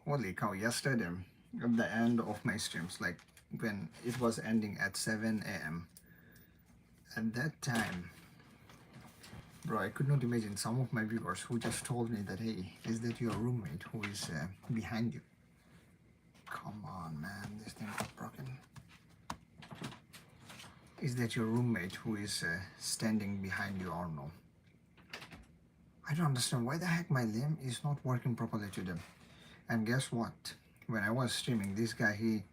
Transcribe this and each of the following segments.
Holy cow, yesterday at the end of my streams, like when it was ending at 7 a.m. At that time, bro, I could not imagine some of my viewers who just told me that, hey, is that your roommate who is behind you? Come on, man, this thing got broken. Is that your roommate who is standing behind you or no? I don't understand why the heck my limb is not working properly today. And guess what? When I was streaming, this guy, he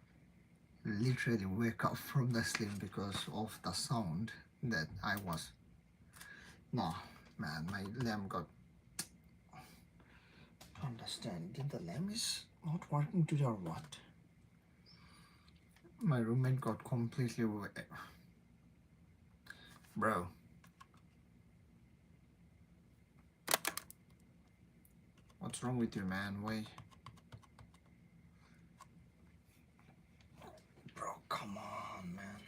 literally wake up from the sleep because of the sound that I was. No, man, my lamp got. Understand? Did the lamp is not working today or what? My roommate got completely. Bro. What's wrong with you, man? Why? Bro, come on, man.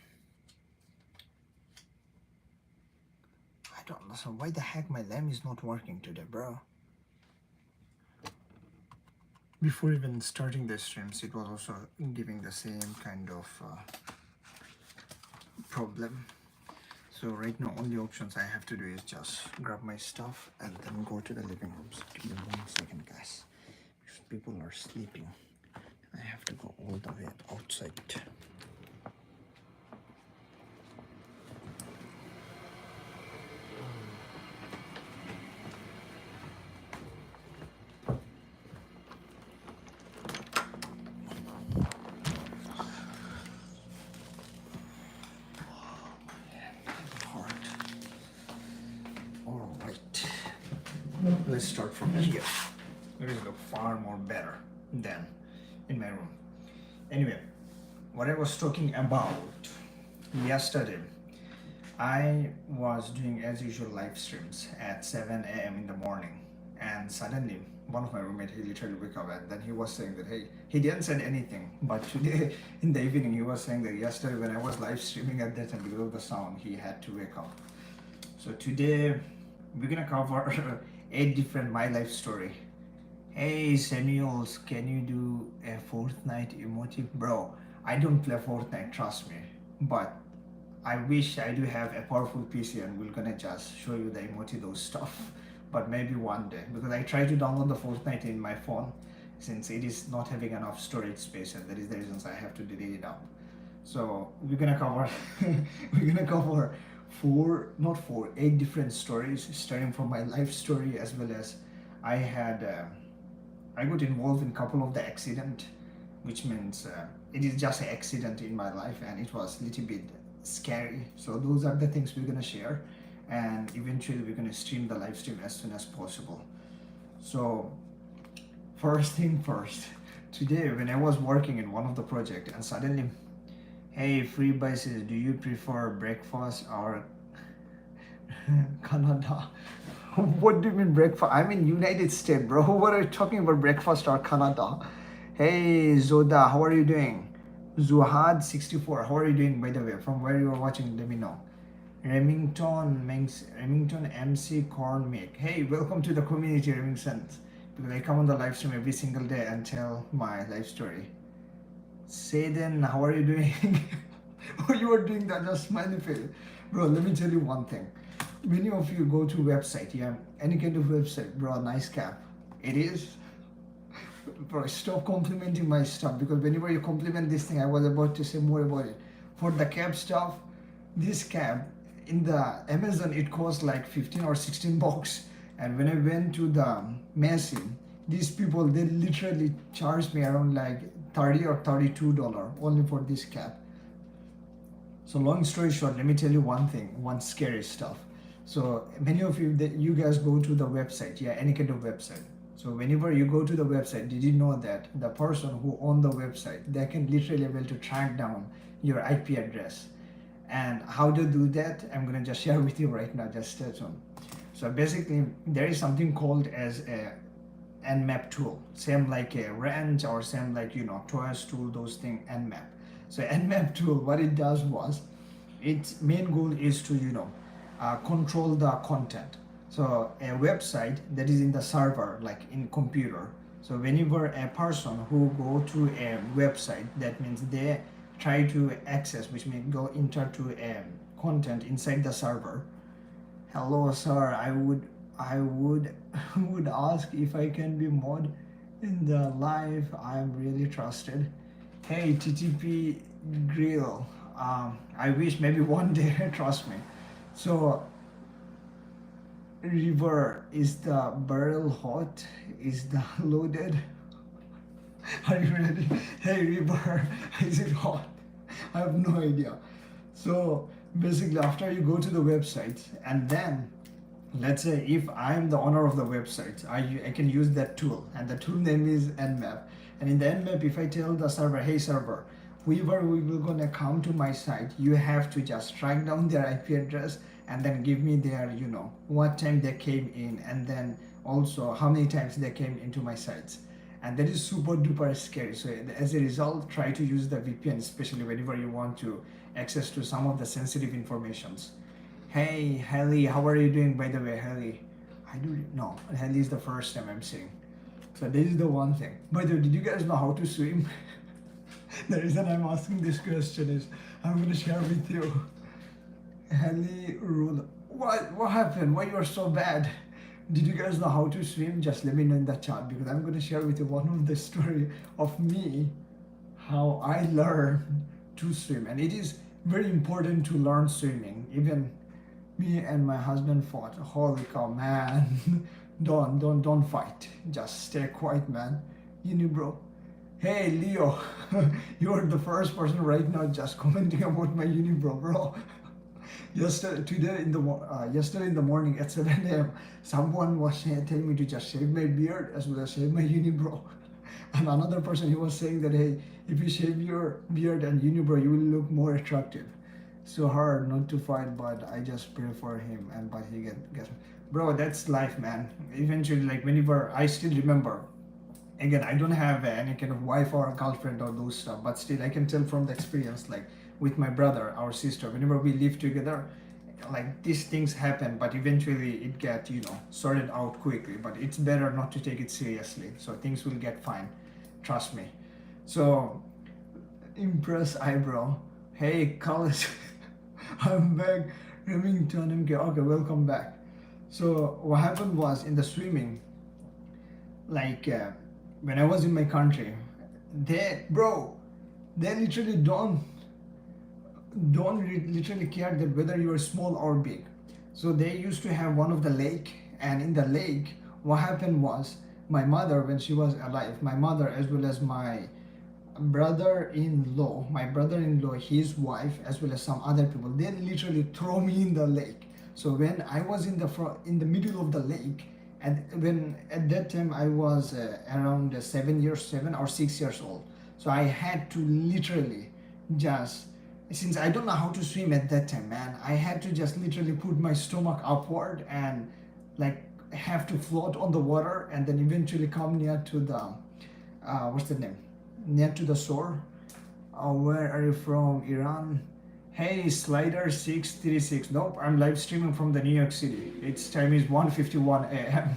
I don't understand why the heck my lamp is not working today, bro. Before even starting the streams, it was also giving the same kind of problem. So right now, only options I have to do is just grab my stuff and then go to the living room. So give me 1 second, guys. Because people are sleeping, I have to go all the way outside. Let's start from here. It will look far more better than in my room. Anyway, what I was talking about yesterday, I was doing as usual live streams at 7 a.m. in the morning, and suddenly one of my roommates, he literally wake up and then he was saying that, hey, he didn't say anything, but today in the evening he was saying that yesterday when I was live streaming at that time because of the sound, he had to wake up. So today we're gonna cover 8 different my life story. Hey Samuels, can you do a Fortnite emoji? Bro, I don't play Fortnite, trust me. But I wish I do have a powerful PC and we're gonna just show you the emoji, those stuff. But maybe one day, because I tried to download the Fortnite in my phone since it is not having enough storage space, and that is the reason I have to delete it out. So we're gonna cover we're gonna cover 8 different stories, starting from my life story, as well as I got involved in a couple of the accident, which means it is just an accident in my life and it was a little bit scary. So those are the things we're gonna share, and eventually we're gonna stream the live stream as soon as possible. So first thing first, today when I was working in one of the project and suddenly, hey free buses, do you prefer breakfast or Canada? What do you mean breakfast? I'm in United States, bro. What are you talking about, breakfast or Canada? Hey Zoda, how are you doing? Zuhad64, how are you doing, by the way? From where you are watching, let me know. Remington MC Corn Make. Hey, welcome to the community, Remington. Because I come on the live stream every single day and tell my life story. Sayden, how are you doing? Oh, you are doing that, just smiley face. Bro, let me tell you one thing. Many of you go to website, yeah, any kind of website, bro, nice cap. It is. Bro, stop complimenting my stuff, because whenever you compliment this thing, I was about to say more about it. For the cap stuff, this cap in the Amazon, it costs like 15 or 16 bucks. And when I went to the Macy, these people, they literally charged me around like $30 or $32 only for this cap. So long story short, let me tell you one thing, one scary stuff. So many of you, you guys go to the website, yeah, any kind of website. So whenever you go to the website, did you know that the person who owned the website, they can literally able to track down your IP address? And how to do that, I'm gonna just share with you right now, just stay tuned. So basically, there is something called as a Nmap tool, same like a Ranch or same like, you know, Toys tool, those things, Nmap. So Nmap tool, what it does was, its main goal is to, you know, control the content. So a website that is in the server, like in computer, So whenever a person who go to a website, that means they try to access, which means go enter to a content inside the server. Hello, sir. I would would ask if I can be mod in the live. I'm really trusted. Hey, TTP Grill. I wish maybe one day. Trust me. So, River, is the barrel hot? Is the loaded? Are you ready? Hey, River, is it hot? I have no idea. So basically, after you go to the website, and then let's say if I'm the owner of the website, I can use that tool, and the tool name is Nmap. And in the Nmap, if I tell the server, hey server, whoever we will gonna come to my site, you have to just track down their IP address and then give me their, what time they came in, and then also how many times they came into my sites. And that is super duper scary. So as a result, try to use the VPN, especially whenever you want to access to some of the sensitive informations. Hey, Haley, how are you doing, by the way, Haley? I do no. Haley is the first time I'm seeing. So this is the one thing. By the way, did you guys know how to swim? The reason I'm asking this question is I'm gonna share with you. Haley rule. What happened? Why you are so bad? Did you guys know how to swim? Just let me know in the chat, because I'm gonna share with you one of the story of me, how I learned to swim. And it is very important to learn swimming. Even me and my husband fought. Holy cow, man. don't fight. Just stay quiet, man. Bro. Hey Leo, you're the first person right now just commenting about my Unibro, bro. Yesterday in the morning at 7 a.m., someone was telling me to just shave my beard as well as shave my unibrow. And another person, he was saying that, hey, if you shave your beard and unibrow, you will look more attractive. So hard not to fight, but I just pray for him, and but he gets. Bro, that's life, man. Eventually, like whenever I still remember. Again, I don't have any kind of wife or girlfriend or those stuff, but still I can tell from the experience, like with my brother, our sister, whenever we live together, like these things happen, but eventually it get sorted out quickly. But it's better not to take it seriously, so things will get fine, trust me. So impress eyebrow. Hey college. I'm back. Remington MK. Okay, welcome back. So what happened was in the swimming, like when I was in my country, they literally don't literally care that whether you are small or big. So they used to have one of the lake, and in the lake, what happened was my mother, when she was alive, my mother as well as my brother-in-law, his wife, as well as some other people, they literally throw me in the lake. So when I was in the middle of the lake, and when at that time I was around 7 or 6 years old, so I had to literally just, since I don't know how to swim at that time, man, I had to just literally put my stomach upward and like have to float on the water, and then eventually come near to the what's the name, near to the shore. Where are you from? Iran? Hey, Slider 636. Nope, I'm live streaming from the New York City. Its time is 1:51 a.m.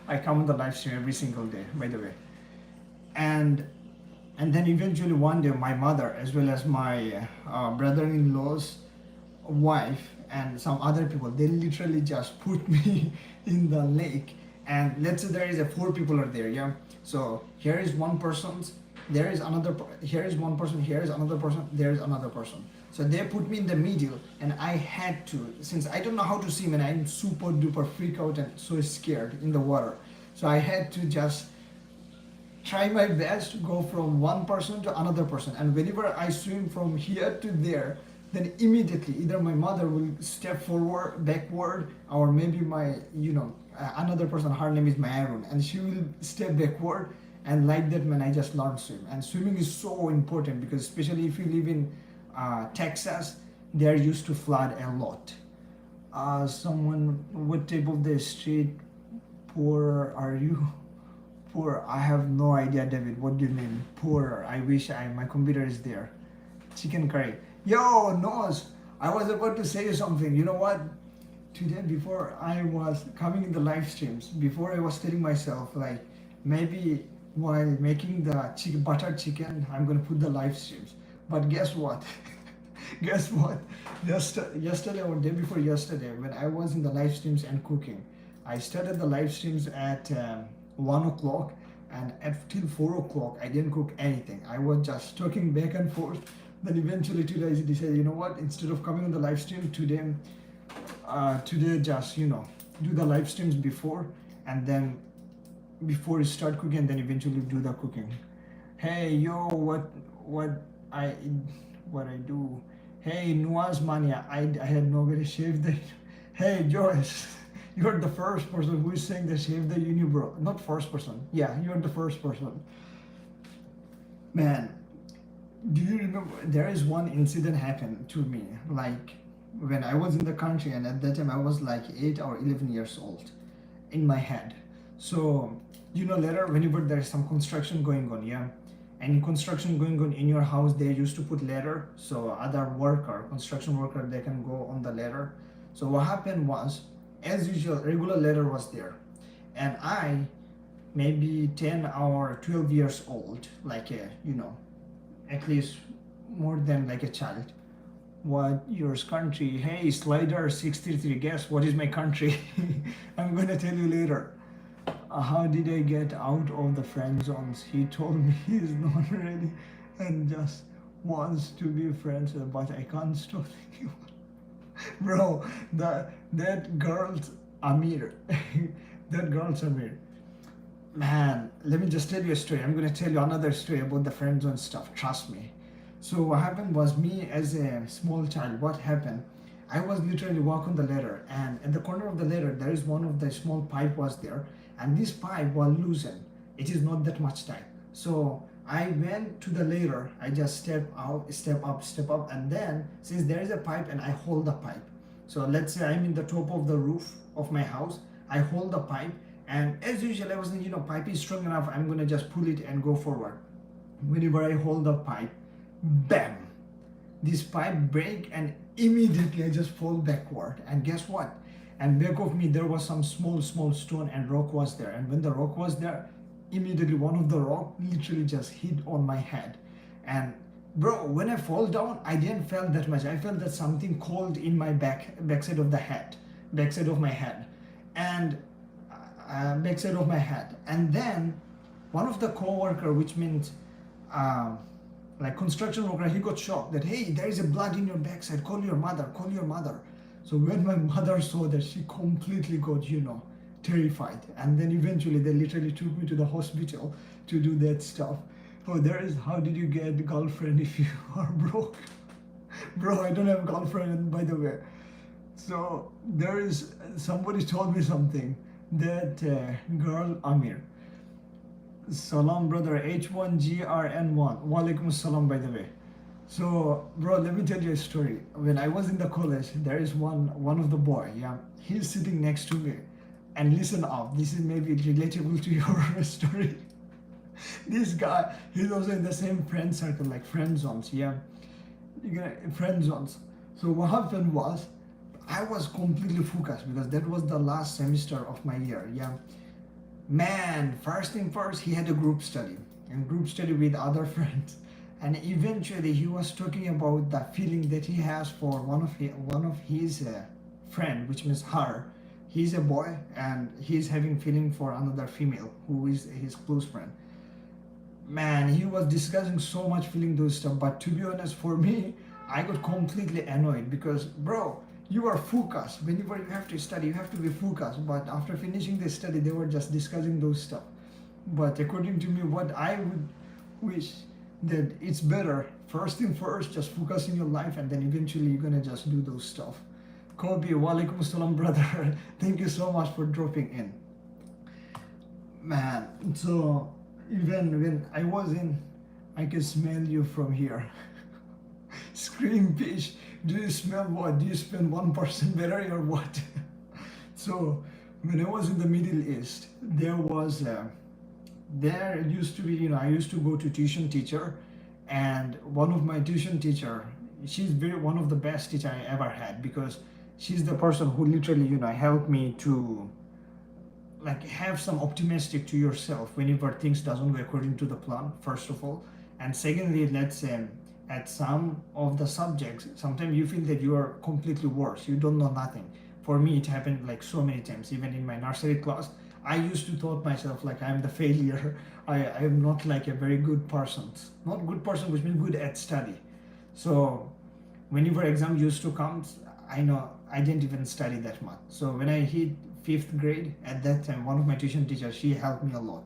I come on the live stream every single day, by the way. And then eventually one day, my mother, as well as my brother-in-law's wife, and some other people, they literally just put me in the lake. And let's say there is 4 people are there, yeah. So here is one person's, there is another. Here is one person. Here is another person. There is another person. So they put me in the middle, and I had to, since I don't know how to swim and I'm super duper freak out and so scared in the water. So I had to just try my best to go from one person to another person. And whenever I swim from here to there, then immediately either my mother will step forward, backward, or maybe my, another person, her name is Mayarun, and she will step backward. And like that, man, I just learned swim. And swimming is so important, because especially if you live in Texas, they are used to flood a lot. Someone, what type of the street poor are you? Poor, I have no idea, David. What do you mean, poor? I wish my computer is there. Chicken curry. Yo, Nos, I was about to say something. You know what? Today, before I was coming in the live streams, before I was telling myself, like, maybe while making the butter chicken, I'm gonna put the live streams. But guess what? Guess what? Yesterday or day before yesterday, when I was in the live streams and cooking, I started the live streams at 1 o'clock, and at till 4 o'clock, I didn't cook anything. I was just talking back and forth. Then eventually today I decided, you know what? Instead of coming on the live stream today just do the live streams before, and then before you start cooking, and then eventually do the cooking. Hey yo, I what I do? Hey Nuaz Mania, I had nobody shave the. Hey Joyce, you're the first person who is saying they shave the unibrow. Not first person. Yeah, you're the first person. Man, do you remember there is one incident happened to me, like when I was in the country, and at that time I was like 8 or 11 years old in my head. So later whenever there's some construction going on, yeah, and construction going on in your house, they used to put ladder so other construction worker, they can go on the ladder. So what happened was, as usual, regular ladder was there, and I, maybe 10 or 12 years old, like a at least more than like a child. What yours country? Hey, Slider 633, guess what is my country? I'm gonna tell you later. How did I get out of the friend zones? He told me he's not ready and just wants to be friends, but I can't stop thinking. Bro, that girl's Amir. That girl's Amir. Man, let me just tell you a story. I'm gonna tell you another story about the friend zone stuff. Trust me. So what happened was, me as a small child, what happened? I was literally walking the ladder, and at the corner of the ladder there is one of the small pipe was there, and this pipe was loosened. It is not that much tight. So I went to the ladder. I just step out, step up, and then since there is a pipe and I hold the pipe. So let's say I'm in the top of the roof of my house. I hold the pipe, and as usual, I was thinking, pipe is strong enough. I'm gonna just pull it and go forward. Whenever I hold the pipe, bam, this pipe break, and immediately I just fall backward. And guess what? And back of me there was some small stone and rock was there. And when the rock was there, immediately one of the rock literally just hit on my head. And bro, when I fall down, I didn't feel that much. I felt that something cold in my backside of my head, and backside of my head. And then one of the co-worker, which means like construction worker, he got shocked that, hey, there is a blood in your backside, call your mother. So when my mother saw that, she completely got terrified. And then eventually they literally took me to the hospital to do that stuff. Oh, there is, how did you get a girlfriend if you are broke? Bro, I don't have a girlfriend, by the way. So there is, somebody told me something, that girl Amir. Salam brother, H1GRN1. Walaikum salam, by the way. So bro, let me tell you a story. When I was in the college, there is one of the boy, yeah, he's sitting next to me. And listen up, this is maybe relatable to your story. This guy, he's also in the same friend circle, like friend zones, yeah. Friend zones. So what happened was, I was completely focused because that was the last semester of my year, yeah. Man, first thing first, he had a group study with other friends, and eventually he was talking about the feeling that he has for one of his friend, which means her. He's a boy and he's having feeling for another female who is his close friend. Man, he was discussing so much feeling those stuff, but to be honest, for me, I got completely annoyed because, bro, you are focused. Whenever you have to study, you have to be focused. But after finishing the study, they were just discussing those stuff. But according to me, what I would wish, that it's better, first thing first, just focus in your life, and then eventually you're gonna just do those stuff. Kobe, walaikum salam, brother. Thank you so much for dropping in. Man, so even when I was in, I can smell you from here. Scream fish. Do you smell what? Do you smell 1% better or what? So when I was in the Middle East, there used to be, I used to go to tuition teacher, and one of my tuition teacher, she's one of the best teacher I ever had, because she's the person who literally, helped me to like have some optimistic to yourself whenever things doesn't go according to the plan, first of all. And secondly, let's say at some of the subjects sometimes you feel that you are completely worse, you don't know nothing. For me it happened like so many times. Even in my nursery class, I used to thought myself like I'm the failure. I am not like a very good person, not good person which means good at study. So whenever exam used to come, I know I didn't even study that much. So when I hit fifth grade, at that time one of my tuition teachers, she helped me a lot.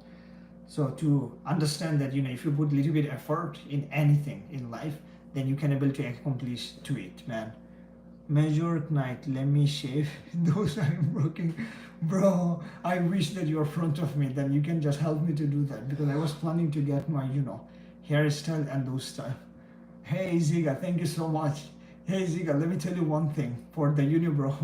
So to understand that, if you put a little bit effort in anything in life, then you can able to accomplish to it, man. Major Knight, let me shave those I'm working. Bro, I wish that you're front of me, then you can just help me to do that, because I was planning to get my, hairstyle and those stuff. Hey Ziga, thank you so much. Hey Ziga, let me tell you one thing for the bro.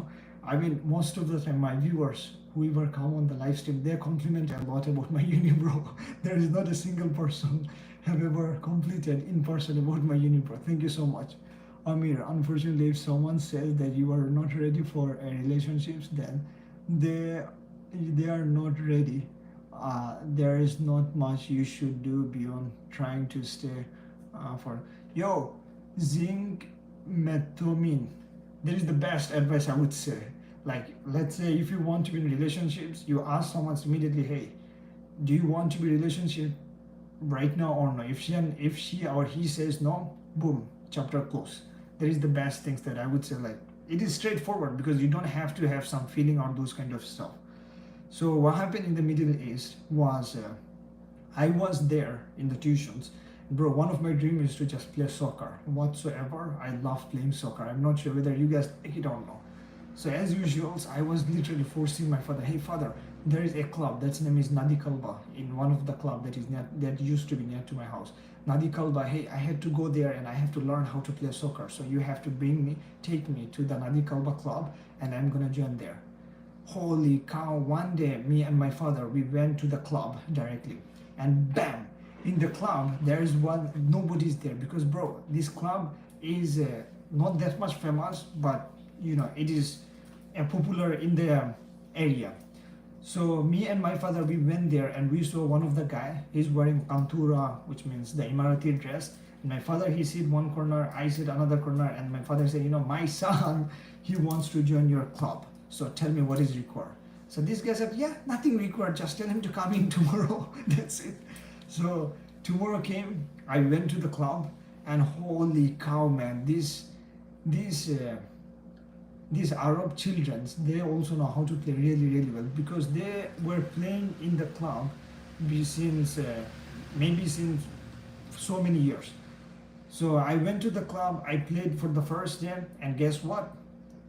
I mean, most of the time my viewers, whoever come on the live stream, they compliment a lot about my bro. There is not a single person have ever completed in person about my bro. Thank you so much. Amir, unfortunately, if someone says that you are not ready for a relationships, then they are not ready. There is not much you should do beyond trying to stay for. Yo, zinc metformin. That is the best advice I would say. Like, let's say if you want to be in relationships, you ask someone immediately, hey, do you want to be in relationship right now or no? If she or he says no, boom, chapter close. That is the best things that I would say. Like, it is straightforward because you don't have to have some feeling or those kind of stuff. So what happened in the Middle East was I was there in the tuitions. Bro, one of my dreams is to just play soccer whatsoever. I love playing soccer. I'm not sure whether you guys take it or not. So as usual, I was literally forcing my father, hey father, there is a club that's name is Nadi Kalba, in one of the club that used to be near to my house. Nadi Kalba, hey, I had to go there and I have to learn how to play soccer. So you have to take me to the Nadi Kalba club and I'm gonna join there. Holy cow, one day me and my father, we went to the club directly and bam, in the club there is nobody's there because bro, this club is not that much famous, but it is popular in the area. So me and my father, we went there and we saw one of the guy, he's wearing kantura, which means the Emirati dress. And my father, he sit one corner, I sit another corner, and my father said, my son, he wants to join your club. So tell me what is required. So this guy said, yeah, nothing required, just tell him to come in tomorrow. That's it. So tomorrow came, I went to the club, and holy cow, man, these Arab children, they also know how to play really, really well because they were playing in the club since maybe since so many years. So I went to the club, I played for the first day, and guess what?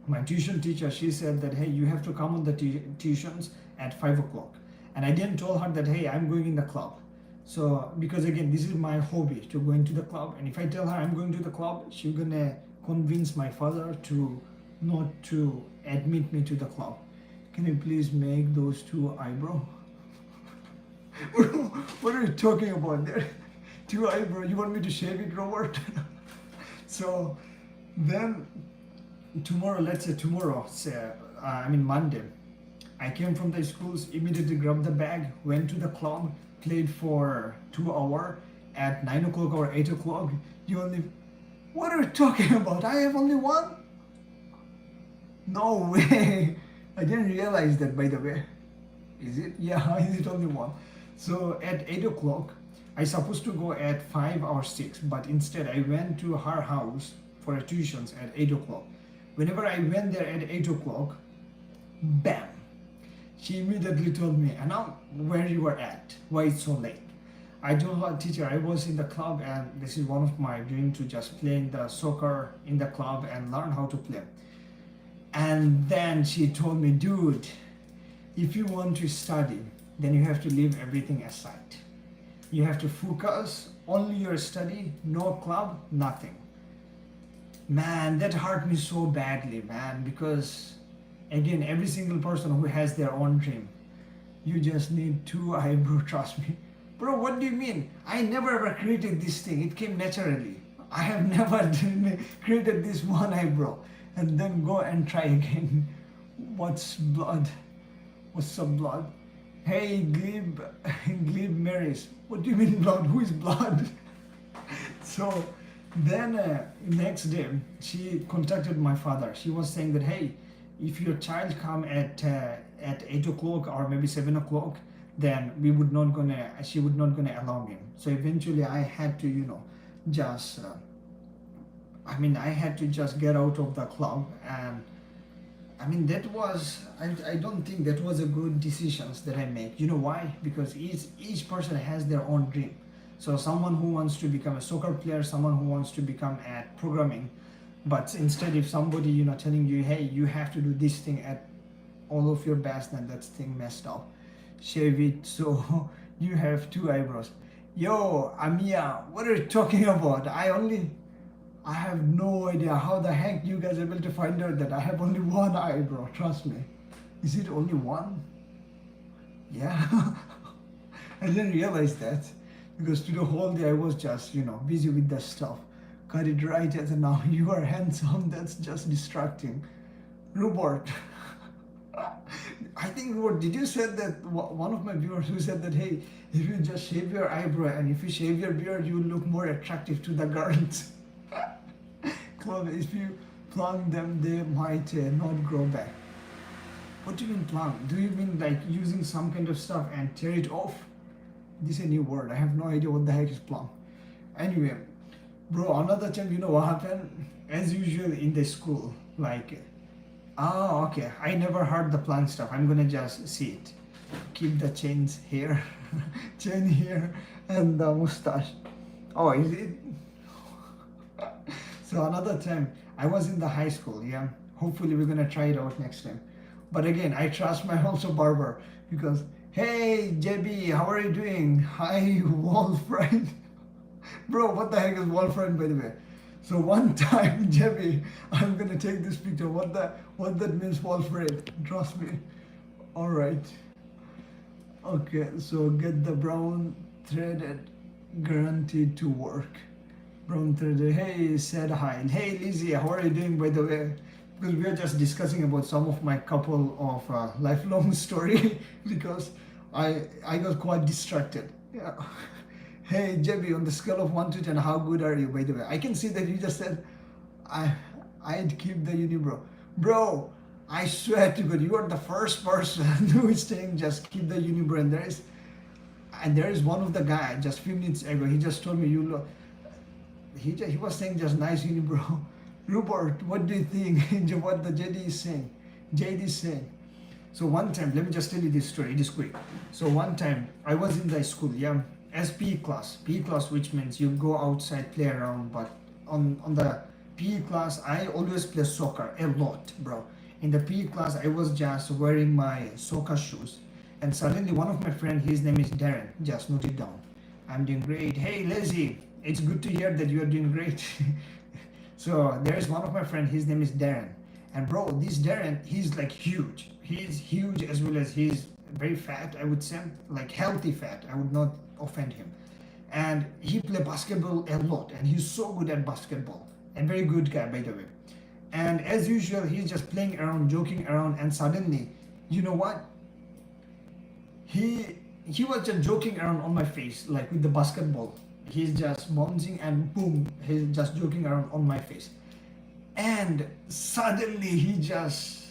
My tuition teacher, she said that, hey, you have to come on the tuitions at 5 o'clock. And I didn't tell her that, hey, I'm going in the club. So, because again, this is my hobby to go into the club. And if I tell her I'm going to the club, she's gonna convince my father to not to admit me to the club. Can you please make those two eyebrow? What are you talking about there? Two eyebrow, you want me to shave it, Robert? So then tomorrow, let's say tomorrow, Monday, I came from the schools, immediately grabbed the bag, went to the club, played for 2 hours. At 9 o'clock or 8 o'clock, what are you talking about? I have only one? No way. I didn't realize that, by the way. Is it? Yeah, is it only one? So at 8 o'clock, I supposed to go at 5 or 6, but instead I went to her house for a tuitions at 8 o'clock. Whenever I went there at 8 o'clock, bam, she immediately told me, Anam, where you were at? Why it's so late? I told her, teacher, I was in the club and this is one of my dreams to just play in the soccer in the club and learn how to play. And then she told me, dude, if you want to study, then you have to leave everything aside. You have to focus only your study, no club, nothing. Man, that hurt me so badly, man, because again, every single person who has their own dream, you just need 2 eyebrows, trust me. Bro, what do you mean? I never ever created this thing. It came naturally. I have never created this one eyebrow and then go and try again. What's blood? What's up, blood? Hey, Glebe, Glebe Marys. What do you mean blood? Who is blood? So then next day she contacted my father. She was saying that hey, if your child come at 8 o'clock or maybe 7 o'clock, then we would not gonna she would not gonna allow him. So eventually I had to just I had to just get out of the club. And that was I don't think that was a good decisions that I make. You know why? Because each person has their own dream. So someone who wants to become a soccer player, someone who wants to become at programming, but instead if somebody telling you, hey, you have to do this thing at all of your best, then that's thing messed up. Shave it so you have two eyebrows. Yo, Amia, what are you talking about? I have no idea how the heck you guys are able to find out that I have only one eyebrow. Trust me. Is it only one? Yeah. I didn't realize that because to the whole day I was just busy with the stuff. Cut it right as now you are handsome. That's just distracting. Robert. I think Robert, did you said that one of my viewers who said that hey, if you just shave your eyebrow and if you shave your beard, you look more attractive to the girls. Club, if you plant them, they might not grow back. What do you mean plant? Do you mean like using some kind of stuff and tear it off? This is a new word. I have no idea what the heck is plant. Anyway, bro, another time, you know what happened? As usual in the school, like, okay, I never heard the plant stuff. I'm gonna just see it. Keep the chains here, chain here, and the mustache. Oh, is it? So another time, I was in the high school, yeah. Hopefully we're gonna try it out next time. But again, I trust my also barber because, hey, JB, how are you doing? Hi, Wolfried. Bro, what the heck is Wolfried, by the way? So one time, JB, I'm gonna take this picture. What that means, Wolfried? Trust me. All right. Okay, so get the brown threaded, guaranteed to work. Brown threaded. Hey, said hi. Hey, Lizzie, how are you doing, by the way? Because we are just discussing about some of my couple of lifelong story because I got quite distracted. Yeah. Hey, JB, on the scale of 1 to 10, how good are you, by the way? I can see that you just said I'd keep the unibrow. Bro, I swear to God, you are the first person who is saying just keep the unibrow. And there is one of the guy just few minutes ago. He just told me you look. He was saying just nice unibrow. Rupert, what do you think? What the JD is saying? JD is saying. So one time, let me just tell you this story. It is quick. So one time, I was in the school, yeah, as PE class. PE class, which means you go outside, play around. But on the PE class, I always play soccer a lot, bro. In the PE class, I was just wearing my soccer shoes, and suddenly one of my friend, his name is Darren. Just note it down. I'm doing great. Hey, Lazy, it's good to hear that you are doing great. So there is one of my friend, his name is Darren. And bro, this Darren, he's like huge. He's huge as well as he's very fat, I would say, like healthy fat. I would not offend him. And he play basketball a lot and he's so good at basketball. And very good guy, by the way. And as usual, he's just playing around, joking around, and suddenly, you know what? He was just joking around on my face, like with the basketball. He's just bouncing and boom, he's just joking around on my face. And suddenly he just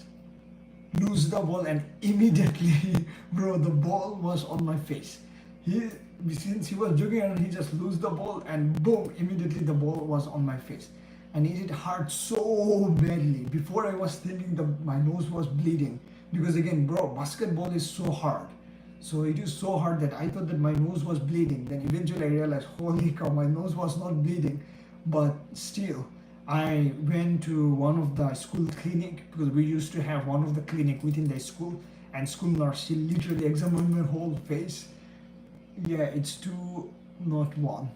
lose the ball and immediately, bro, the ball was on my face. Since he was joking around, he just lose the ball and boom, immediately the ball was on my face. And it hurt so badly. Before I was thinking my nose was bleeding. Because again, bro, basketball is so hard. So it is so hard that I thought that my nose was bleeding. Then eventually I realized, holy cow, my nose was not bleeding. But still, I went to one of the school clinic because we used to have one of the clinic within the school. And school nurse, she literally examined my whole face. Yeah, it's 2, not 1.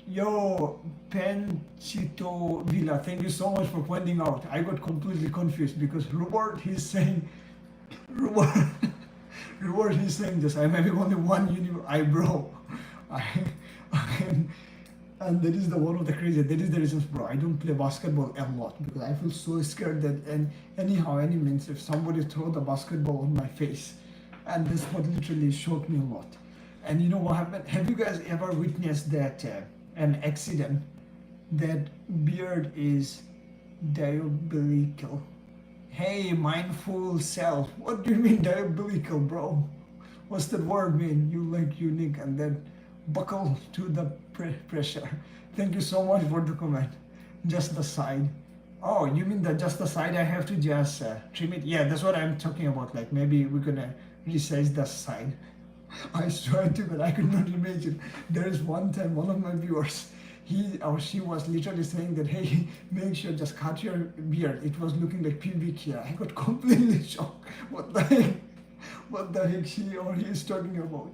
Yo, Penchito Villa, thank you so much for pointing out. I got completely confused because Robert, he's saying, Robert, he's saying this. I'm having only one eyebrow. And that is the one of the crazy. That is the reasons, bro. I don't play basketball a lot because I feel so scared that, and anyhow, any means, if somebody throw the basketball on my face, And this what literally shocked me a lot. And you know what happened? Have you guys ever witnessed that an accident that beard is diabolical? Hey, mindful self. What do you mean diabolical, bro? What's that word mean? You like unique and then buckle to the pressure. Thank you so much for the comment. Just the side. Oh, you mean that just the side I have to just trim it? Yeah, that's what I'm talking about. Like maybe we're gonna resize the side. I swear to God, I could not imagine. There is one time one of my viewers, he or she was literally saying that, hey, make sure just cut your beard. It was looking like pubic hair. I got completely shocked. What the heck? What the heck she or he is talking about?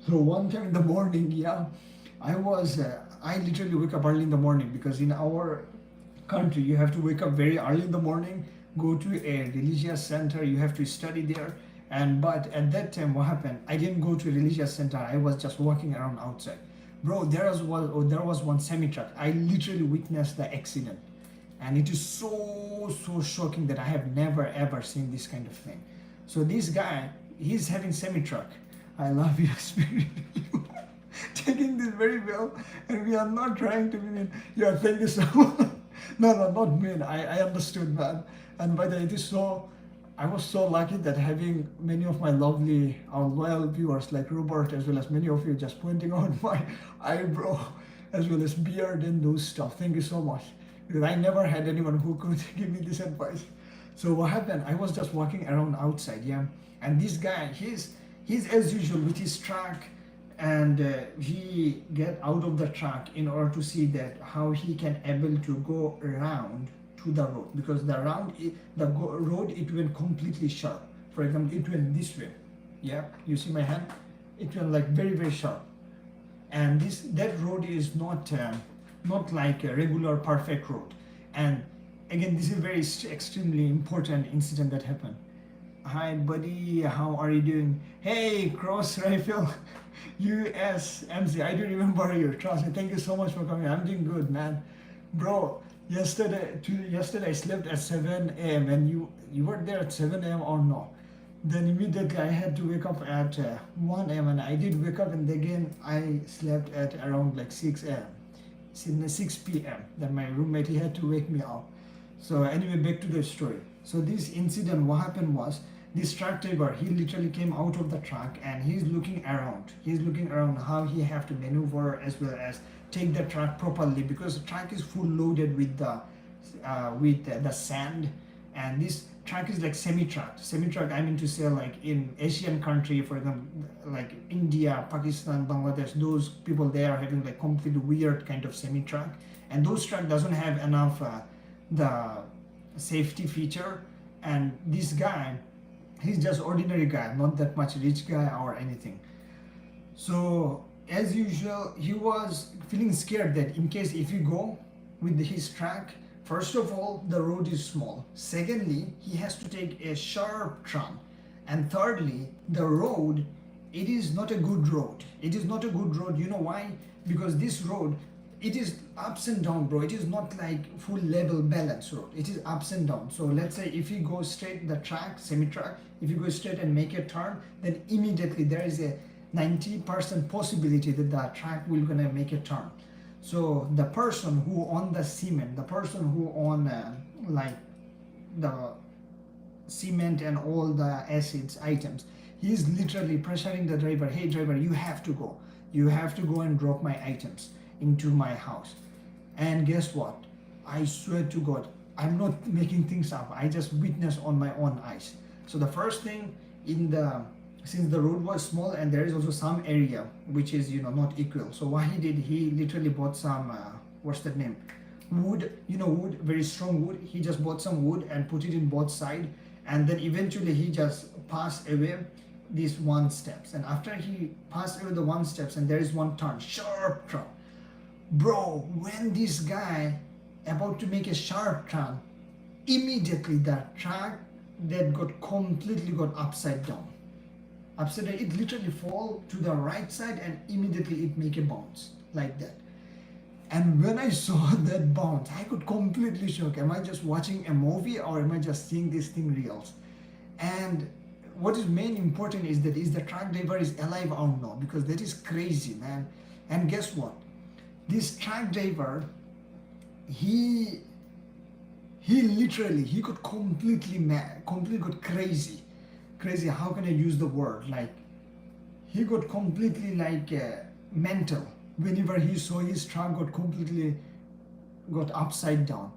So one time in the morning, yeah, I literally wake up early in the morning because in our country you have to wake up very early in the morning, go to a religious center, you have to study there. And but at that time what happened, I didn't go to a religious center, I was just walking around outside. Bro, there was one semi truck, I literally witnessed the accident. And it is so shocking that I have never ever seen this kind of thing. So this guy, he's having semi truck. I love your spirit. Taking this very well, and we are not trying to be mean. Yeah, thank you so much. No, not mean. I understood, man. And by the way, it is so. I was so lucky that having many of my lovely, our loyal viewers like Robert, as well as many of you, just pointing out my eyebrow, as well as beard and those stuff. Thank you so much, because I never had anyone who could give me this advice. So what happened? I was just walking around outside, yeah, and this guy, he's as usual with his truck, and he get out of the truck in order to see that how he can able to go around to the road, because road it went completely sharp. For example, it went this way. Yeah, you see my hand? It went like very sharp, and that road is not like a regular perfect road. And again, this is very extremely important incident that happened. Hi buddy, how are you doing? Hey, Cross Rifle USMC, I do remember you, trust me. Thank you so much for coming. I'm doing good, man. Bro, yesterday I slept at 7 a.m. and you were there at 7 a.m. or no? Then immediately I had to wake up at 1 a.m. and I did wake up, and again I slept at around like 6 a.m. 6 p.m. Then my roommate, he had to wake me up. So anyway, back to the story. So this incident, what happened was, this truck driver, he literally came out of the truck and he's looking around. He's looking around how he have to maneuver as well as take the truck properly, because the truck is full loaded with the sand, and this truck is like semi-truck. Semi-truck, I mean to say, like in Asian country, for example, like India, Pakistan, Bangladesh, those people, they are having like completely weird kind of semi-truck, and those truck doesn't have enough the safety feature. And this guy, he's just ordinary guy, not that much rich guy or anything. So as usual, he was feeling scared that in case if you go with his truck, first of all, the road is small. Secondly, he has to take a sharp turn. And thirdly, the road, it is not a good road. It is not a good road. You know why? Because this road, it is ups and down, bro. It is not like full level balance road. It is ups and down. So let's say if you go straight, the track, semi-truck, if you go straight and make a turn, then immediately there is a 90% possibility that the truck will gonna make a turn. So the person who on the cement, the person who on like the cement and all the acids items, he's literally pressuring the driver, hey driver, you have to go and drop my items into my house. And guess what, I swear to God, I'm not making things up, I just witnessed on my own eyes. So the first thing, since the road was small and there is also some area which is not equal, so what he did, he literally bought some what's that name, wood, wood, very strong wood. He just bought some wood and put it in both side, and then eventually he just passed away these one steps. And after he passed away the one steps, and there is one turn, sharp turn, bro, when this guy about to make a sharp turn, immediately that truck that completely got upside down. It literally fall to the right side and immediately it make a bounce like that. And when I saw that bounce, I could completely shock. Am I just watching a movie or am I just seeing this thing real? And what is main important is that is the truck driver is alive or not, because that is crazy, man. And guess what, this truck driver, he he literally he got completely mad, completely got crazy. How can I use the word, like he got completely like mental whenever he saw his truck got completely got upside down.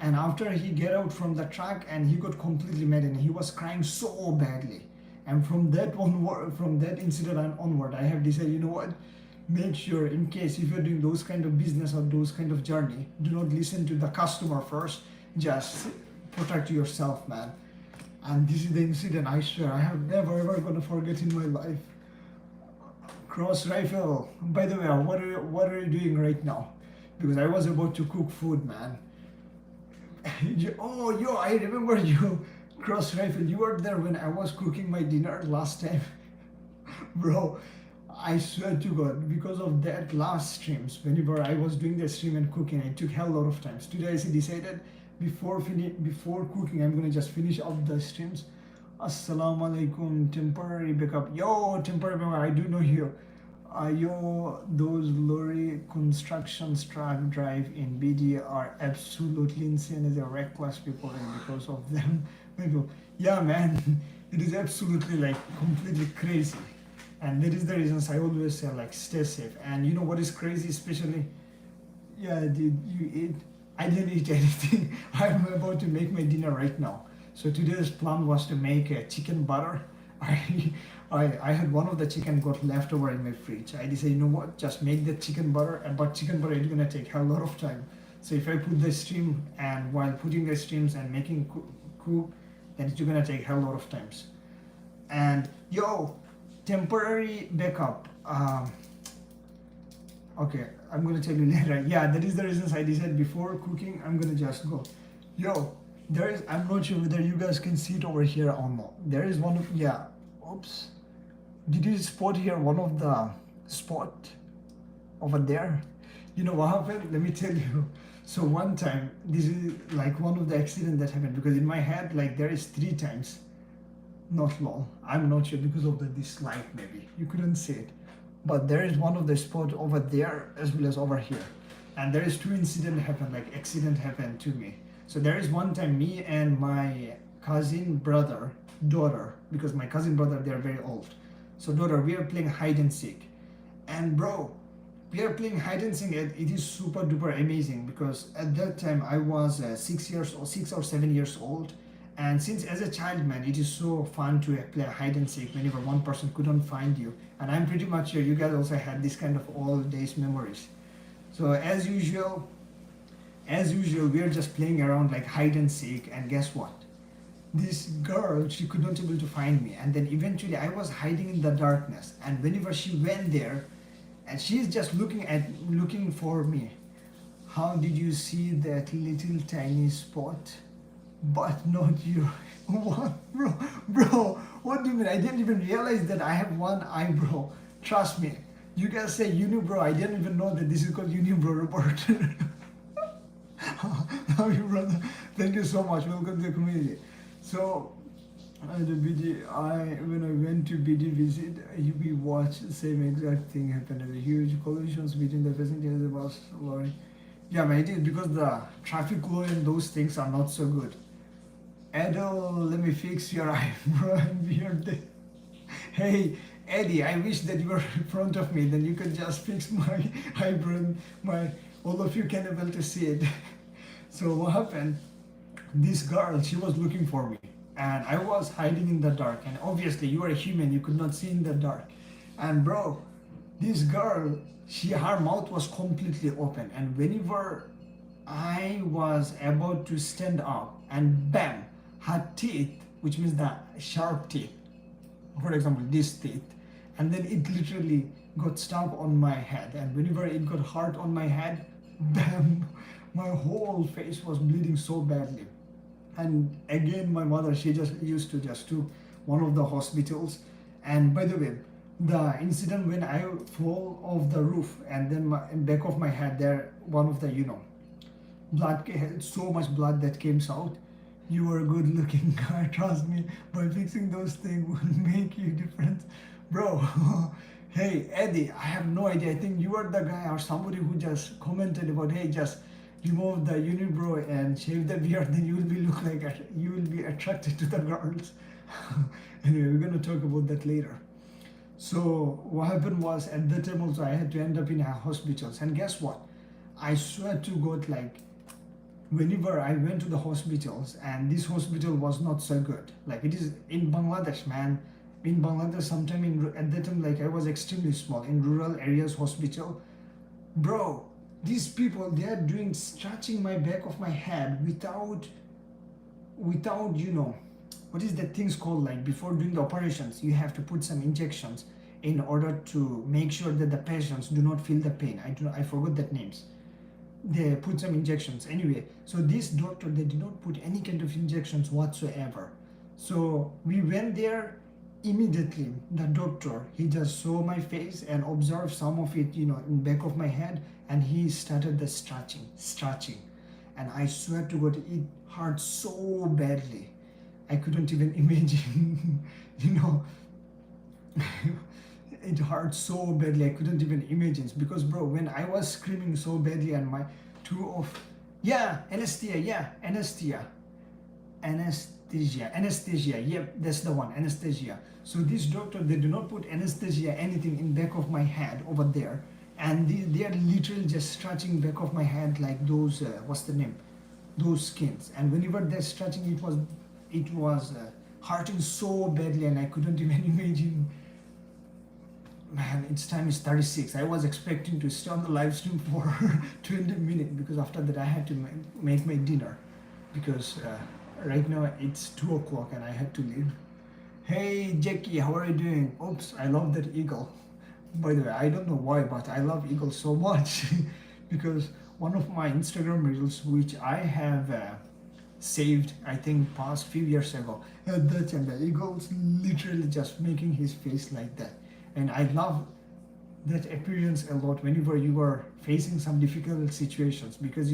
And after he get out from the truck, and he got completely mad, and he was crying so badly. And from that onward, from that incident and onward, I have decided, you know what, make sure, in case if you're doing those kind of business or those kind of journey, do not listen to the customer first, just protect yourself, man. And this is the incident, I swear I have never ever gonna forget in my life. Cross rifle, by the way, what are you doing right now? Because I was about to cook food, man. Oh, yo, I remember you, Cross Rifle. You were there when I was cooking my dinner last time. Bro, I swear to God, because of that last streams, whenever I was doing the stream and cooking, it took hell lot of times. Today I decided before cooking, I'm gonna just finish up the streams. Assalamu alaikum, temporary backup. Yo, temporary backup, I do know you. Yo, those lorry constructions truck drive in BD are absolutely insane as a reckless people, and because of them, maybe, yeah, man, it is absolutely like completely crazy. And that is the reasons I always say like stay safe. And you know what is crazy, especially, yeah, did you eat? I didn't eat anything. I'm about to make my dinner right now. So today's plan was to make a chicken butter. I had one of the chicken got left over in my fridge. I decided, you know what, just make the chicken butter. But chicken butter is gonna take a lot of time. So if I put the steam, and while putting the steams and making cook, then it's gonna take a lot of times. And yo, temporary backup. Okay, I'm gonna tell you later. Yeah, that is the reasons I decided before cooking, I'm gonna just go. Yo, there is, I'm not sure whether you guys can see it over here or not. There is one of, yeah, oops. Did you spot here one of the spot over there? You know what happened? Let me tell you. So one time, this is like one of the accident that happened, because in my head, like there is 3 times, not lol, I'm not sure because of this light maybe, you couldn't see it. But there is one of the spot over there as well as over here. And there is 2 incident happened, like accident happened to me. So there is one time me and my cousin brother, daughter, because my cousin brother, they are very old. So daughter, we are playing hide and seek. And bro, we are playing hide and seek, and it is super duper amazing, because at that time I was 6 or 7 years old. And since as a child, man, it is so fun to play hide and seek whenever one person couldn't find you. And I'm pretty much sure you guys also had this kind of old days memories. So as usual, we are just playing around like hide and seek, and guess what? This girl, she could not able to find me, and then eventually I was hiding in the darkness, and whenever she went there, and she's just looking for me. How did you see that little tiny spot? But not you. What, bro, what do you mean? I didn't even realize that I have one eyebrow. Trust me. You guys say unibrow. I didn't even know that this is called unibrow, Robert. Love you, brother. Thank you so much. Welcome to the community. So, when I went to BD visit, we watched the same exact thing happen. There were huge collisions between the passenger and the bus lorry. Yeah, man, it is because the traffic law and those things are not so good. Adele, let me fix your eyebrow and beard. Hey, Eddie, I wish that you were in front of me, then you could just fix my eyebrow and all of you can able to see it. So what happened? This girl, she was looking for me, and I was hiding in the dark, and obviously you are a human, you could not see in the dark. And bro, this girl, her mouth was completely open, and whenever I was about to stand up, and bam, her teeth, which means the sharp teeth, for example this teeth, and then it literally got stuck on my head, and whenever it got hard on my head, bam, my whole face was bleeding so badly. And again, my mother, she just used to just to one of the hospitals. And by the way, the incident when I fall off the roof, and then in back of my head there, one of the blood, so much blood that came out. You are a good looking guy, trust me. By fixing those things will make you different. Bro, hey Eddie, I have no idea. I think you are the guy or somebody who just commented about, hey, just remove the unibrow and shave the beard, then you will be look like you will be attracted to the girls. Anyway, we're gonna talk about that later. So what happened was at that time also I had to end up in a hospitals, and guess what? I swear to God, like whenever I went to the hospitals, and this hospital was not so good. Like it is in Bangladesh, man. In Bangladesh, sometime at that time, like I was extremely small in rural areas hospital. Bro, these people they are doing scratching my back of my head without what is that things called, like before doing the operations you have to put some injections in order to make sure that the patients do not feel the pain. I forgot that names. They put some injections anyway. So this doctor, they did not put any kind of injections whatsoever. So we went there immediately. The doctor, he just saw my face and observed some of it, in back of my head, and he started the stretching, and I swear to God, it hurt so badly. I couldn't even imagine, you know. It hurt so badly. I couldn't even imagine, because bro, when I was screaming so badly and my two of anesthesia, yep, that's the one, anesthesia. So this doctor, they do not put anesthesia anything in back of my head over there, and they are literally just stretching back of my head like those what's the name, those skins. And whenever they're stretching, it was hurting so badly, and I couldn't even imagine. Man, its time is 36. I was expecting to stay on the live stream for 20 minutes, because after that I had to make my dinner, because right now it's 2 o'clock and I had to leave. Hey Jackie, how are you doing? Oops, I love that eagle. By the way, I don't know why, but I love eagles so much because one of my Instagram reels, which I have saved, I think past few years ago, at that time the eagle's literally just making his face like that. And I love that appearance a lot whenever you are facing some difficult situations, because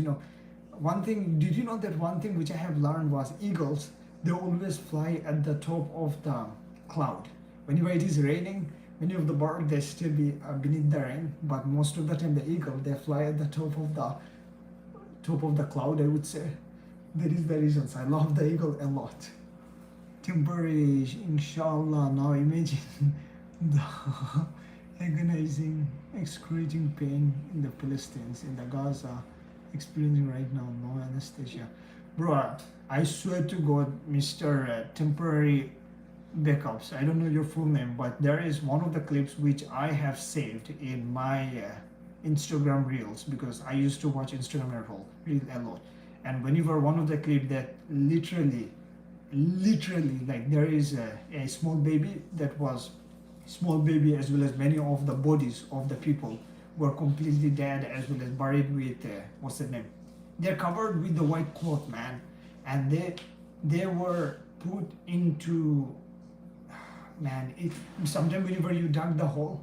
one thing, did you know that one thing which I have learned was eagles, they always fly at the top of the cloud. Whenever it is raining, many of the birds they still be beneath the rain, but most of the time the eagle they fly at the top of the cloud, I would say. That is the reasons I love the eagle a lot. Temporary, inshallah. Now imagine the agonizing, excruciating pain in the Palestinians in the Gaza experiencing right now. No anesthesia, bro. I swear to God, Mr. Temporary Backups, I don't know your full name, but there is one of the clips which I have saved in my Instagram reels, because I used to watch Instagram reel a lot. And whenever one of the clip that literally, like there is a small baby that was small baby, as well as many of the bodies of the people were completely dead, as well as buried with what's the name, they're covered with the white cloth, man. And they were put into, man, it sometimes whenever you dug the hole,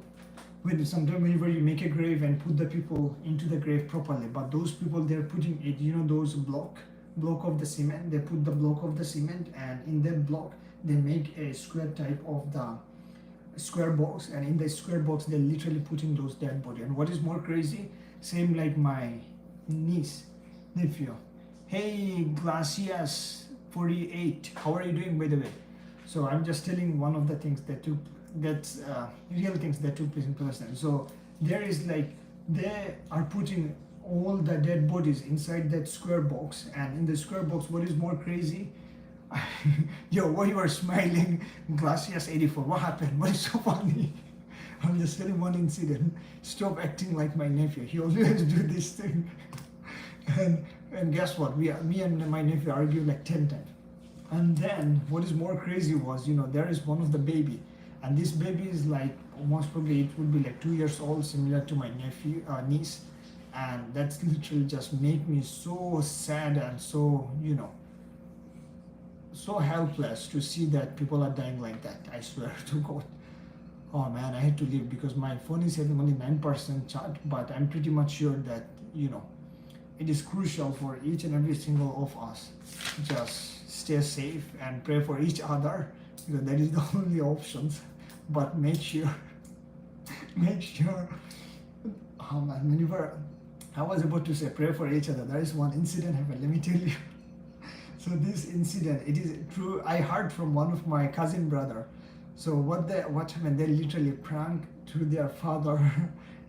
sometimes whenever you make a grave and put the people into the grave properly, but those people they're putting it, those block of the cement, they put the block of the cement, and in that block they make a square type of the square box, and in the square box they're literally putting those dead body. And what is more crazy, same like my nephew. Hey Glacias 48, how are you doing, by the way? So I'm just telling one of the things that's real things that took place in Palestine. So there is like, they are putting all the dead bodies inside that square box, and in the square box, what is more crazy, yo, why you are smiling, Glacias 84? What happened? What is so funny? I'm just telling one incident. Stop acting like my nephew. He always do this thing. and guess what? Me and my nephew argued like 10 times. And then what is more crazy was, there is one of the baby, and this baby is like most probably it would be like 2 years old, similar to my niece, and that's literally just make me so sad and so so helpless to see that people are dying like that. I swear to God. Oh man, I had to leave because my phone is having only 9% charge, but I'm pretty much sure that it is crucial for each and every single of us just stay safe and pray for each other, because that is the only options. But make sure, make sure. Oh man, whenever I was about to say pray for each other, there is one incident happened. Let me tell you. So this incident, it is true. I heard from one of my cousin brother. So what happened? They literally pranked to their father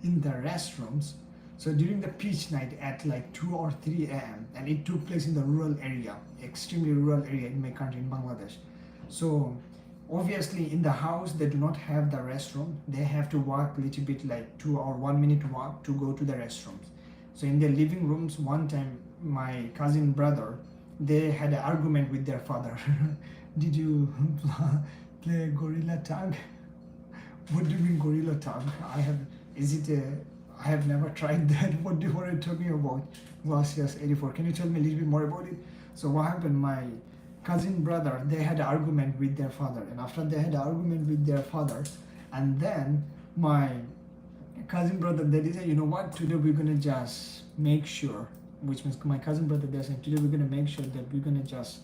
in the restrooms. So during the pitch night at like 2 or 3 a.m. and it took place in the rural area, extremely rural area in my country, in Bangladesh. So obviously in the house they do not have the restroom. They have to walk a little bit, like 2 or 1 minute walk to go to the restrooms. So in their living rooms, one time my cousin brother, they had an argument with their father. Did you play gorilla tag? What do you mean gorilla tag? I have never tried that. What are you talking about? Glacius 84. Can you tell me a little bit more about it? So what happened? My cousin brother, they had an argument with their father, and after they had an argument with their father, and then my cousin brother, they said, you know what? Today we're gonna just make sure, which means my cousin brother, they're saying today we're gonna make sure that we're gonna just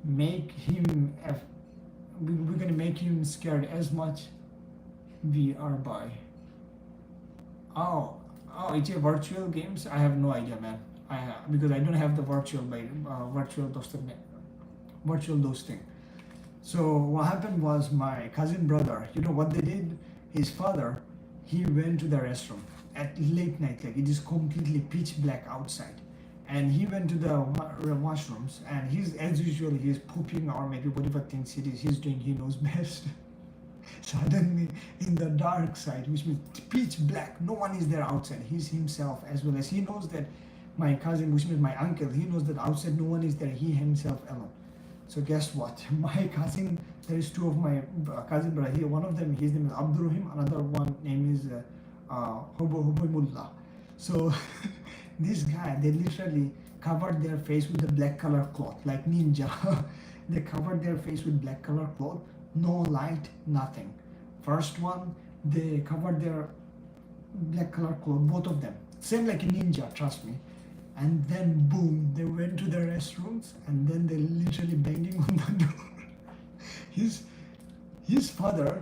make him, we're gonna make him scared as much we are by. Oh, it's a virtual games. I have no idea, man. Because I don't have the virtual those thing. So what happened was my cousin brother. You know what they did? His father, he went to the restroom at late night, like it is completely pitch black outside, and he went to the washrooms, and he's as usual he's pooping or maybe whatever things he's doing. He knows best. Suddenly in the dark side, which means pitch black, no one is there outside, he's himself, as well as he knows that my cousin, which means my uncle, he knows that outside no one is there, he himself alone. So guess what? My cousin, there is two of my cousin brother here. One of them, his name is Abdurrahim, another one name is Hubullah. So this guy, they literally covered their face with a black color cloth like ninja. They covered their face with black color cloth, no light, nothing. First one, they covered their black color cloth, both of them, same like a ninja, trust me. And then boom, they went to the restrooms, and then they literally banging on the door. his father,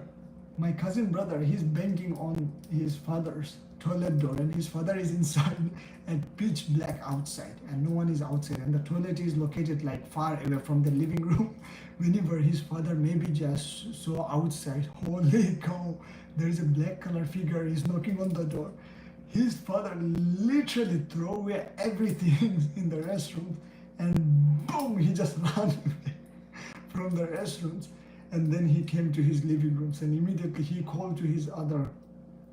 my cousin brother, he's banging on his father's toilet door, and his father is inside and pitch black outside, and no one is outside, and the toilet is located like far away from the living room. Whenever his father maybe just saw outside, holy cow, there is a black color figure, he's knocking on the door. His father literally threw away everything in the restroom, and boom, he just ran away from the restrooms. And then he came to his living rooms, and immediately he called to his other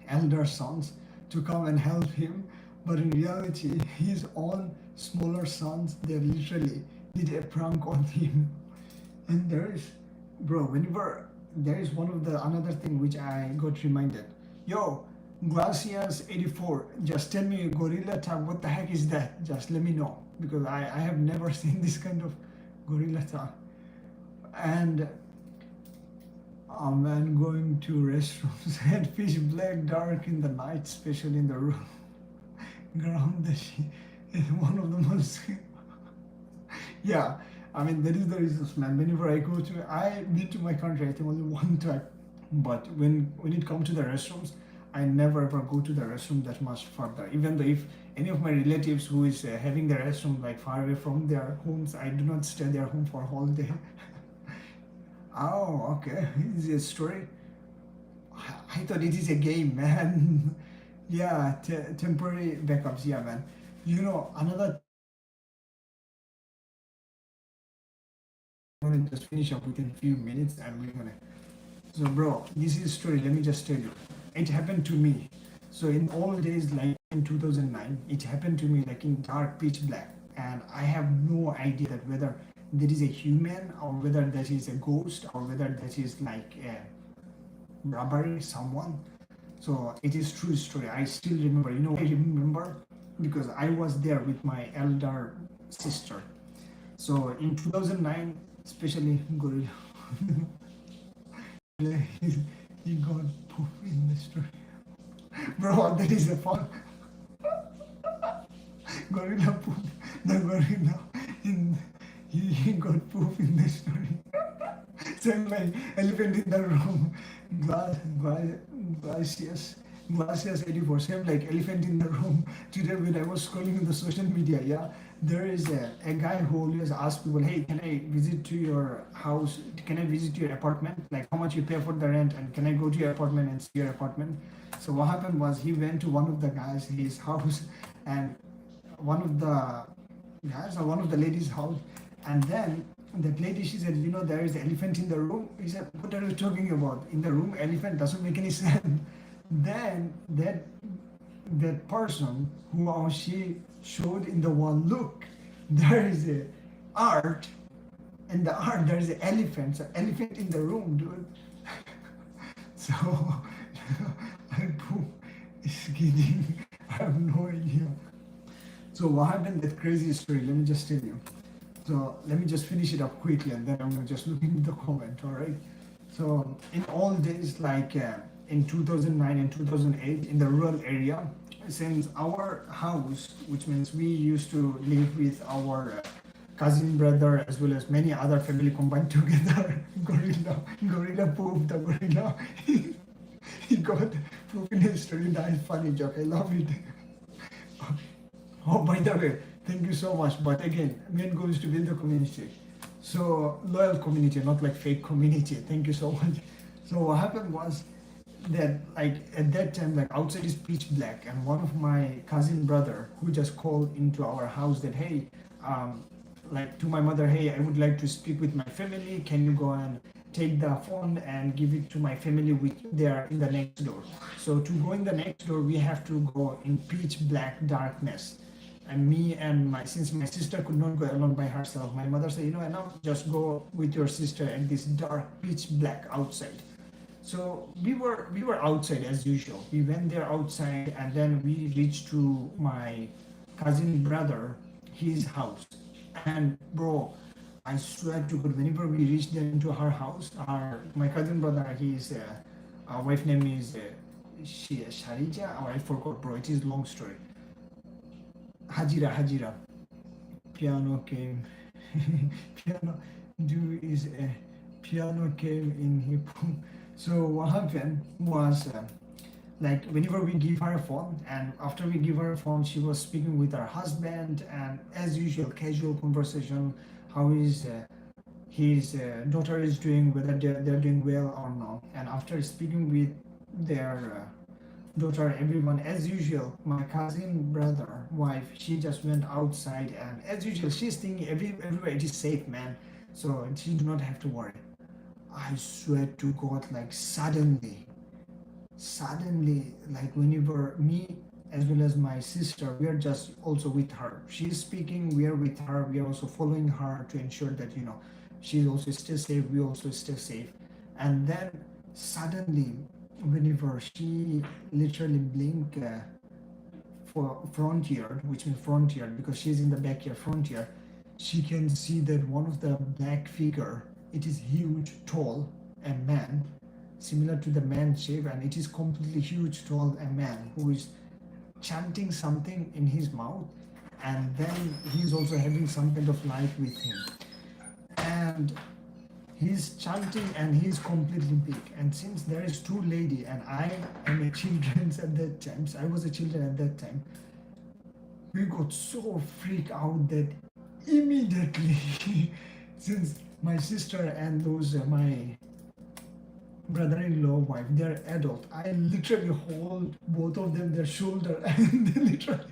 elder sons to come and help him. But in reality, his own smaller sons, they literally did a prank on him. And there is, bro, whenever there is one of the another thing which I got reminded. Yo, Glacius 84, just tell me gorilla tag, what the heck is that? Just let me know, because I have never seen this kind of gorilla tag. And a man going to restrooms and pitch black dark in the night, especially in the room. Ground that she is one of the most yeah, I mean that is the reason, man. Whenever I been to my country, I think only one time. But when it comes to the restrooms, I never ever go to the restroom that much further. Even though if any of my relatives who is having the restroom like far away from their homes, I do not stay their home for a whole day. Oh, okay. Is it a story? I thought it is a game, man. Yeah, temporary backups. Yeah, man. You know, another. I'm gonna just finish up within a few minutes, and we're gonna. So, bro, this is a story. Let me just tell you. It happened to me. So in old days, like in 2009, it happened to me like in dark pitch black, and I have no idea that whether there is a human or whether that is a ghost or whether that is like a robbery, someone. So it is true story. I still remember. You know, I remember because I was there with my elder sister. So in 2009, especially gorilla, he got poop in the story. Bro, that is a fun. Gorilla poop. The gorilla he got poop in the story. Same like elephant in the room. Glass, glass, glacius, glacius 84. Same like elephant in the room. Today when I was scrolling in the social media, yeah, there is a guy who always asks people, hey, can I visit to your house? Can I visit your apartment? Like how much you pay for the rent, and can I go to your apartment and see your apartment? So what happened was he went to one of the guys, his house, and one of the guys or one of the ladies' house, and then that lady, she said, there is an elephant in the room. He said, what are you talking about? In the room, elephant doesn't make any sense. Then that person who or she showed in the wall, look, there is a art, and the art there is an elephant. So elephant in the room, dude. So I poop is kidding. I have no idea. So what happened? That crazy story. Let me just tell you. So let me just finish it up quickly, and then I'm gonna just look into the comment. All right. So in all days, like in 2009 and 2008, in the rural area, since our house, which means we used to live with our cousin brother as well as many other family combined together. Gorilla poop, the gorilla. He got poop in his story. That is funny joke. I love it. Oh, by the way, thank you so much. But again, main goal is to build a community. So loyal community, not like fake community. Thank you so much. So what happened was that like at that time, like outside is pitch black, and one of my cousin brother who just called into our house that, hey, like to my mother, hey, I would like to speak with my family. Can you go and take the phone and give it to my family which they are in the next door? So to go in the next door, we have to go in pitch black darkness. And me and since my sister could not go alone by herself, my mother said, enough, just go with your sister at this dark pitch black outside. So we were outside as usual. We went there outside, and then we reached to my cousin brother, his house. And bro, I swear to God, whenever we reached there into her house, my cousin brother, his wife name is Sharija, or I forgot, bro. It is long story. Hajira. Piano came. Piano do is a piano came in hip hop. So what happened was like whenever we give her a phone, and after we give her a phone, she was speaking with her husband, and as usual, casual conversation. How is his daughter is doing, whether they're doing well or not. And after speaking with their daughter, everyone, as usual, my cousin brother wife, she just went outside, and as usual, she's thinking everywhere it is safe, man, so she do not have to worry. I swear to God, like suddenly, like whenever me as well as my sister, we are just also with her, she's speaking, we are with her, we are also following her to ensure that she's also still safe, we also stay safe. And then suddenly, whenever she literally blink for frontier, which means frontier because she's in the backyard frontier, she can see that one of the black figure, it is huge, tall, a man, similar to the man shape, and it is completely huge, tall, a man who is chanting something in his mouth, and then he's also having some kind of light with him, and he's chanting and he's completely big. And since there is two lady and I am a children at that time, so I was a children at that time, we got so freaked out that immediately since my sister and those my brother-in-law wife, they're adult, I literally hold both of them their shoulder and they literally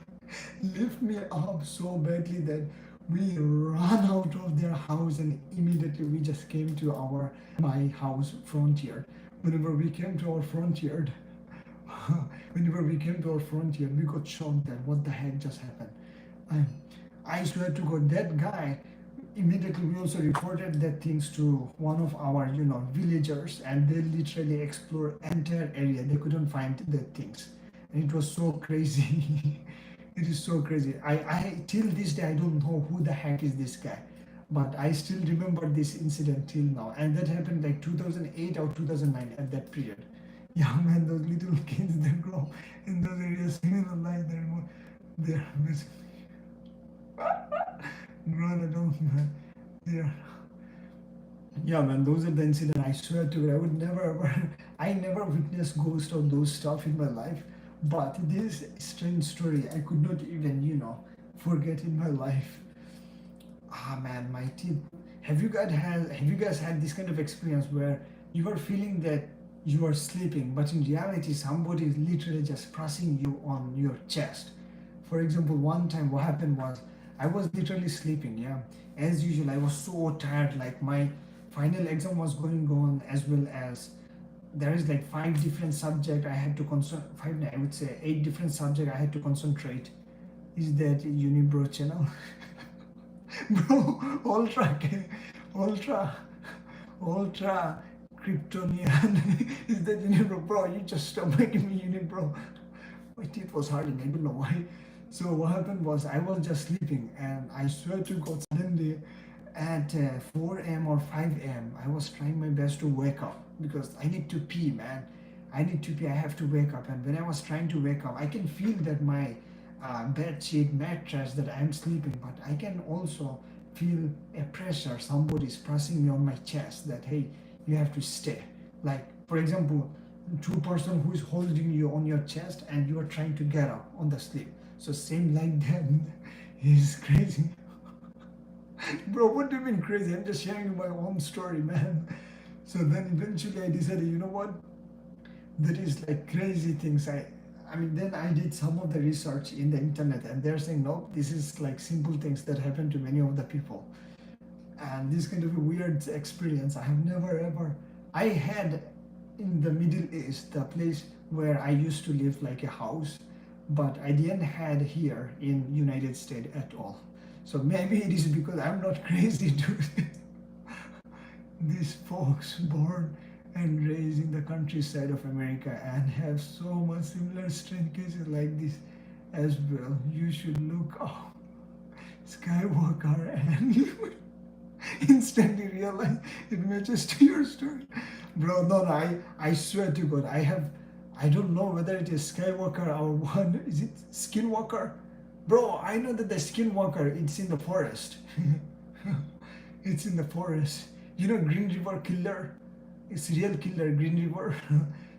lift me up so badly that we ran out of their house, and immediately we just came to my house frontier. Whenever we came to our frontier, we got shocked that what the heck just happened. I swear to God, that guy, immediately we also reported that things to one of our villagers, and they literally explored entire area. They couldn't find the things, and it was so crazy. It is so crazy. I till this day I don't know who the heck is this guy, but I still remember this incident till now, and that happened like 2008 or 2009 at that period. Yeah, man, those little kids, they grow in those areas, like they're basically grown adults, man. Yeah. Yeah, man, those are the incidents. I swear to God, I would never ever, I never witnessed ghost or those stuff in my life. But this strange story, I could not even, forget in my life. Ah, man, my tip. Have you guys had this kind of experience where you are feeling that you are sleeping, but in reality, somebody is literally just pressing you on your chest? For example, one time what happened was I was literally sleeping, yeah. As usual, I was so tired, like my final exam was going on, as well as there is like five different subject I had to five, no, I would say eight different subject I had to concentrate. Is that Unibro channel? Bro, ultra, ultra Kryptonian. Is that Unibro? Bro, you just stop making me Unibro. My teeth was hurting. I don't know why. So what happened was I was just sleeping, and I swear to God, suddenly at 4 a.m. or 5 a.m. I was trying my best to wake up because I need to pee, man. I need to pee. I have to wake up, and when I was trying to wake up, I can feel that my bed sheet mattress that I'm sleeping, but I can also feel a pressure. Somebody's pressing me on my chest that hey, you have to stay. Like for example, two person who is holding you on your chest and you are trying to get up on the sleep. So same like that. He's crazy. Bro, what do you mean crazy? I'm just sharing my own story, man. So then eventually I decided, you know what? There is like crazy things. I mean, then I did some of the research in the internet, and they're saying no, this is like simple things that happen to many of the people. And this kind of a weird experience I have never ever. I had in the Middle East, the place where I used to live, like a house, but I didn't had here in United States at all. So maybe it is because I'm not crazy, dude. These folks born and raised in the countryside of America and have so much similar strange cases like this as well. You should look up Skywalker and you will instantly realize it matches to your story. Bro, no, no, I swear to God, I don't know whether it is Skywalker or one, is it Skinwalker? Bro, I know that the Skinwalker, it's in the forest. It's in the forest. You know Green River Killer? Serial killer Green River.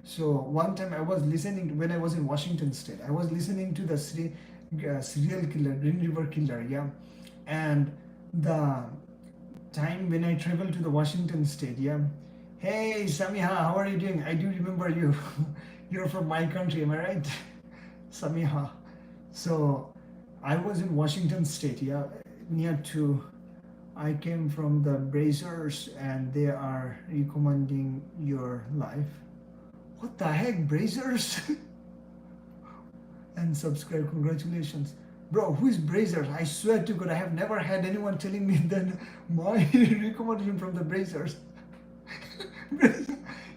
So one time I was listening when I was in Washington State. I was listening to the serial killer Green River Killer, yeah. And the time when I traveled to the Washington State, yeah. Hey Samiha, how are you doing? I do remember you. You're from my country, am I right? Samiha. So I was in Washington State, yeah, near to. I came from the Brazers and they are recommending your life. What the heck, Brazers? And subscribe, congratulations. Bro, who is Brazers? I swear to God, I have never had anyone telling me that my recommendation from the Brazers.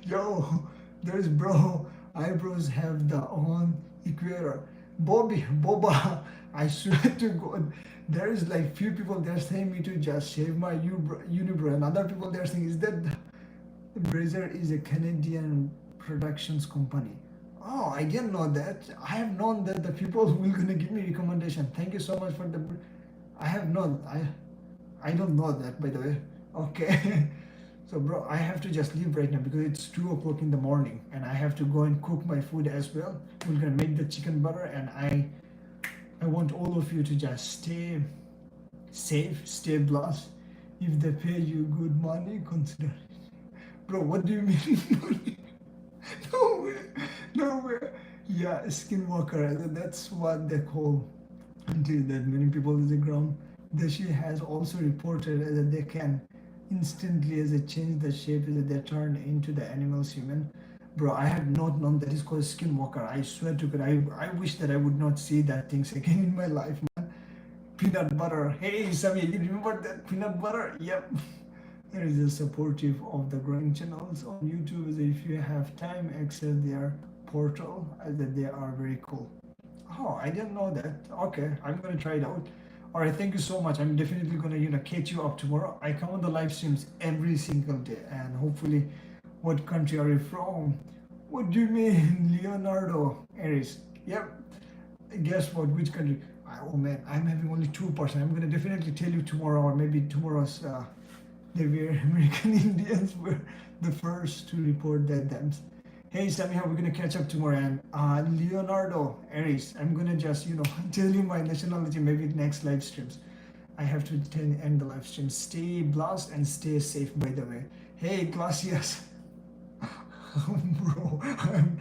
Yo, there's bro. Eyebrows have the on equator. Boba. I swear to God, there is like few people they're saying me to just shave my unibrow, and other people they're saying is that Brazier is a Canadian productions company. Oh, I didn't know that. I have known that the people will gonna give me recommendation. Thank you so much for the. I have known. I don't know that, by the way. Okay. So bro, I have to just leave right now because it's 2 o'clock in the morning and I have to go and cook my food as well. We're gonna make the chicken butter, and I want all of you to just stay safe, stay blessed. If they pay you good money, consider it. Bro, what do you mean money? No way, no way. Yeah, skinwalker, that's what they call until that many people in the ground. The she has also reported that they can instantly as they change the shape that they turn into the animals human. Bro, I had not known that is called skinwalker. I swear to God, I wish that I would not see that things again in my life, man. Peanut butter. Hey, Sammy, you remember that peanut butter? Yep. There is a supportive of the growing channels on YouTube. So if you have time, access their portal. That they are very cool. Oh, I didn't know that. Okay, I'm gonna try it out. All right, thank you so much. I'm definitely gonna catch you up tomorrow. I come on the live streams every single day, and hopefully, what country are you from? What do you mean, Leonardo Aries? Yep. Guess what? Which country? Oh man, I'm having only 2%. I'm gonna definitely tell you tomorrow, or maybe tomorrow's they were American Indians were the first to report that dams. Hey Samiha, we're gonna catch up tomorrow. And Leonardo Aries, I'm gonna just tell you my nationality maybe next live streams. I have to end the live stream. Stay blessed and stay safe. By the way, hey Glacias, bro, I'm